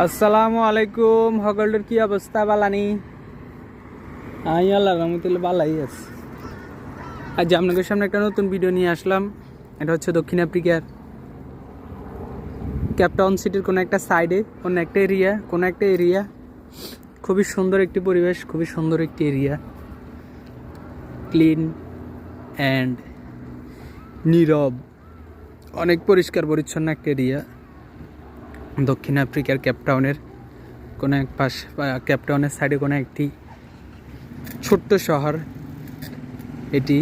আসসালামু আলাইকুম সকলের কি অবস্থা বালানি আমি আল্লাহর রহমতে ভালোই আছি। আজ আপনাদের সামনে একটা নতুন ভিডিও নিয়ে আসলাম। এটা হচ্ছে দক্ষিণ আফ্রিকার কেপটাউন সিটির কোনো একটা সাইডে কোনো একটা এরিয়া খুবই সুন্দর একটি পরিবেশ, খুবই সুন্দর একটি এরিয়া, ক্লিন অ্যান্ড নীরব, অনেক পরিষ্কার পরিচ্ছন্ন একটা এরিয়া। দক্ষিণ আফ্রিকার কেপটাউনের কোনো এক পাশ কেপটাউনের সাইডে কোনো একটি ছোট্ট শহর। এটি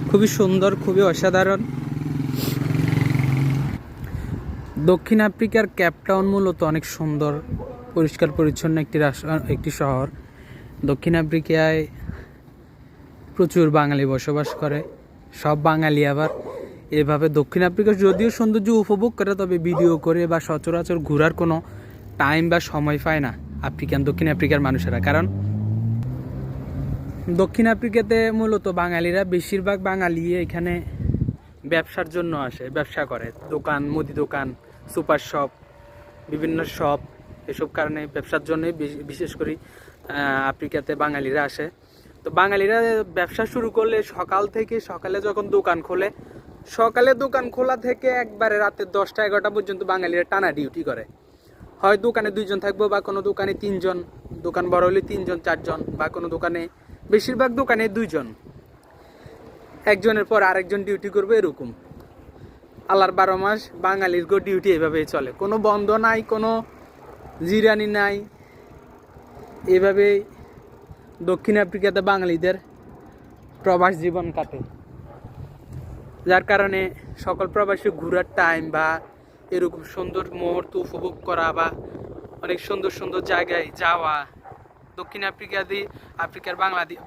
খুবই সুন্দর, খুবই অসাধারণ। দক্ষিণ আফ্রিকার কেপটাউন মূলত অনেক সুন্দর, পরিষ্কার পরিচ্ছন্ন একটি শহর। দক্ষিণ আফ্রিকায় প্রচুর বাঙালি বসবাস করে। সব বাঙালি আবার এভাবে দক্ষিণ আফ্রিকার যদিও সৌন্দর্য উপভোগ করে, তবে ভিডিও করে বা সচরাচর ঘোরার কোনো টাইম বা সময় পায় না দক্ষিণ আফ্রিকার মানুষেরা। কারণ দক্ষিণ আফ্রিকাতে মূলত বাঙালিরা, বেশিরভাগ বাঙালি এখানে ব্যবসার জন্য আসে, ব্যবসা করে। দোকান, মুদি দোকান, সুপার শপ, বিভিন্ন শপ, এসব কারণে ব্যবসার জন্যই বিশেষ করে আফ্রিকাতে বাঙালিরা আসে। তো বাঙালিরা ব্যবসা শুরু করলে সকালে যখন দোকান খোলে, সকালে দোকান খোলা থেকে একবারে রাতে 10টা-11টা পর্যন্ত বাঙালিরা টানা ডিউটি করে। হয় দোকানে 2জন থাকবো, বা কোনো দোকানে 3জন, দোকান বড় হলে 3জন 4জন, বা কোনো দোকানে, বেশিরভাগ দোকানে 2জন, একজনের পর আরেকজন ডিউটি করবে। এরকম আল্লাহর 12 মাস বাঙালির ডিউটি এভাবেই চলে, কোনো বন্ধ নাই, কোনো জিরানি নাই। এভাবে দক্ষিণ আফ্রিকাতে বাঙালিদের প্রবাস জীবন কাটে, যার কারণে সকল প্রবাসী ঘোরার টাইম বা এরকম সুন্দর মুহূর্ত উপভোগ করা বা অনেক সুন্দর সুন্দর জায়গায় যাওয়া দক্ষিণ আফ্রিকার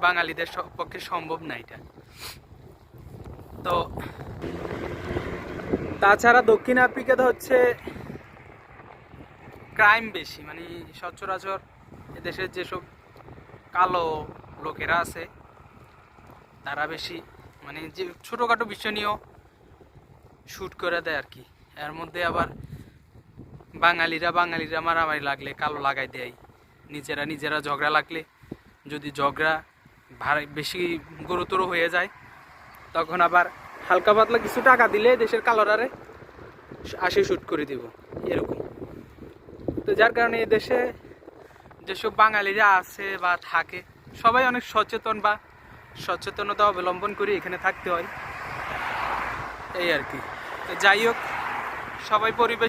বাঙালিদের পক্ষে সম্ভব না এটা। তো তাছাড়া দক্ষিণ আফ্রিকাতে হচ্ছে ক্রাইম বেশি, মানে সচরাচর এদেশের যেসব কালো লোকেরা আছে তারা বেশি, মানে যে ছোটোখাটো বিষয় নিয়েও শ্যুট করে দেয় আর কি। এর মধ্যে আবার বাঙালিরা মারামারি লাগলে কালো লাগাই দেয়, নিজেরা ঝগড়া লাগলে, যদি ঝগড়া বেশি গুরুতর হয়ে যায় তখন আবার হালকা পাতলা কিছু টাকা দিলে দেশের কালোরারে আসে শ্যুট করে দিব, এরকম। তো যার কারণে এই দেশে যেসব বাঙালিরা আছে বা থাকে সবাই অনেক সচেতন বা সচেতনতা অবলম্বন করে এখানে থাকতে হয়, এই আর কি। তো যাই হোক, সবাই পরিবেশ